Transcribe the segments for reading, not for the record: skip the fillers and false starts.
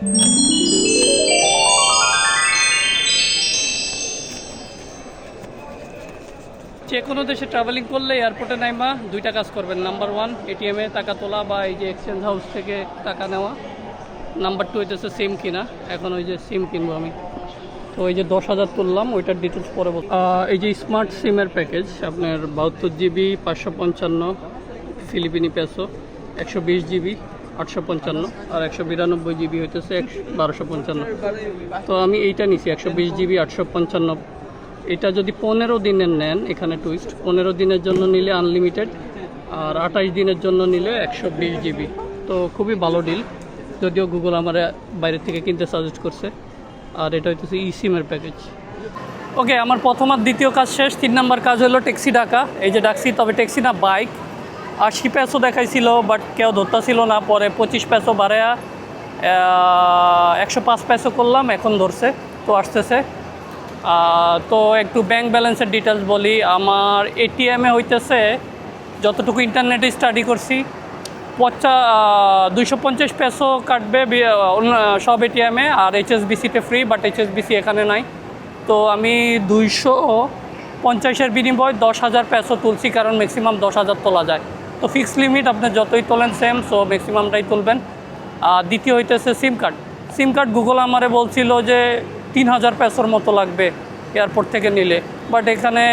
যে কোনো দেশে ট্রাভেলিং করলে এয়ারপোর্টে নাইমা দুইটা কাজ করবেন। নাম্বার 1 এটিএমে টাকা তোলা বা এই যে এক্সচেঞ্জ হাউস থেকে টাকা নেওয়া। নাম্বার 2 হইতেছে সিম কিনা। এখন ওই যে সিম কিনবো আমি, তো ওই যে 10,000 তুললাম, ওইটার ডিটেলস পরে বলবো। এই যে স্মার্ট সিমের প্যাকেজ আপনার 72 জিবি 555 ফিলিপিনি পেসো, 120 জিবি 855, আর 192 জিবি হইতেছে 1255। তো আমি এইটা নিছি 120 জিবি 855। এটা যদি 15 দিনের নেন, এখানে টুইস্ট, 15 দিনের জন্য নিলে আনলিমিটেড, আর 28 দিনের জন্য নিলে 120 জিবি। তো খুবই ভালো ডিল, যদিও গুগল আমার বাইরের থেকে কিনতে সাজেস্ট করছে। আর এটা হইতেছে ই সিমের প্যাকেজ। ওকে, আমার প্রথম আর দ্বিতীয় কাজ শেষ। 3 নাম্বার কাজ হলো ট্যাক্সি ডাকা। এই যে ডাকছি, তবে ট্যাক্সি না, বাইক। 80 পেসো দেখাইছিল, বাট কেউ ধরতেছিল না। পরে 25 পেসো বাড়ায়া 105 পেসো করলাম, এখন ধরছে, তো আসতেছে। তো একটু ব্যাংক ব্যালেন্সের ডিটেলস বলি। আমার এটিএমে হইতেছে, যতটুকু ইন্টারনেটে স্টাডি করছি, 250 পেসো কাটবে সব এটিএমে, আর এইচএসবিসিতে ফ্রি, বাট এইচএসবিসি এখানে নাই। তো আমি 250-এর বিনিময় 10,000 পেসো তুলছি, কারণ ম্যাক্সিমাম 10,000 তোলা যায়। তো ফিক্সড লিমিট আপনি যতই তোলেন সেম, সো ম্যাক্সিমামটাই তুলবেন। আর দ্বিতীয় হইতেছে সিম কার্ড। সিম কার্ড গুগল আমারে বলছিল যে 3,000 পেসোর মতো লাগবে এয়ারপোর্ট থেকে নিলে, বাট এখানে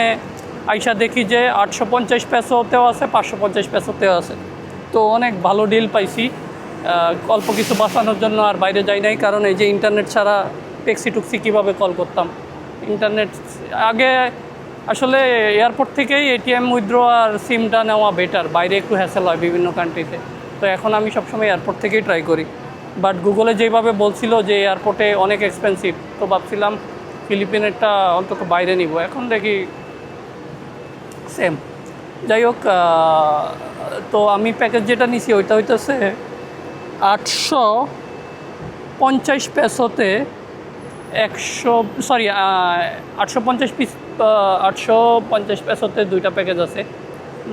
আইসা দেখি যে 850 পেসোতেও আছে, 550 পেসোতেও আছে। তো অনেক ভালো ডিল পাইছি অল্প কিছু বাঁচানোর জন্য। আর বাইরে যাই নাই, কারণ এই যে ইন্টারনেট ছাড়া ট্যাক্সি টুক্সি কীভাবে কল করতাম। ইন্টারনেট আগে আসলে এয়ারপোর্ট থেকেই এটিএম উইথড্র আর সিমটা নেওয়া বেটার, বাইরে একটু হ্যাসেল হয় বিভিন্ন কান্ট্রিতে। তো এখন আমি সবসময় এয়ারপোর্ট থেকেই ট্রাই করি। বাট গুগলে যেভাবে বলছিল যে এয়ারপোর্টে অনেক এক্সপেন্সিভ, তো ভাবছিলাম ফিলিপিনেরটা অন্তত বাইরে নিব, এখন দেখি সেম। যাই হোক, তো আমি প্যাকেজ যেটা নিছি ওইটা হইতেছে 850 পেসোতে 850 পিস, 850 পেসোতে দুইটা প্যাকেজ আছে।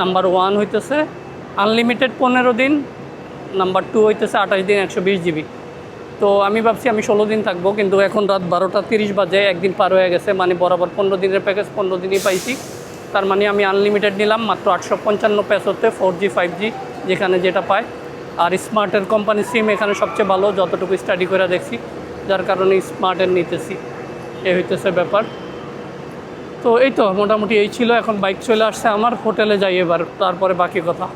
নাম্বার 1 হইতেছে আনলিমিটেড 15 দিন, নাম্বার 2 হইতেছে 28 দিন 120 জিবি। তো আমি ভাবছি আমি 16 দিন থাকবো, কিন্তু এখন রাত 12টা 30 বাজে, একদিন পার হয়ে গেছে। মানে বরাবর 15 দিনের প্যাকেজ 15 দিনই পাইছি। তার মানে আমি আনলিমিটেড নিলাম মাত্র 855 পেসোতে, 4G 5G যেখানে যেটা পায়। আর স্মার্টের কোম্পানি সিম এখানে সবচেয়ে ভালো, যতটুকু স্টাডি করে দেখছি, যার কারণে স্মার্টের নিতেছি। এই হইতেছে ব্যাপার। তো এই তো মোটামুটি এই ছিল। এখন বাইক চলে আসছে আমার, হোটেলে যাই এবার, তারপরে বাকি কথা।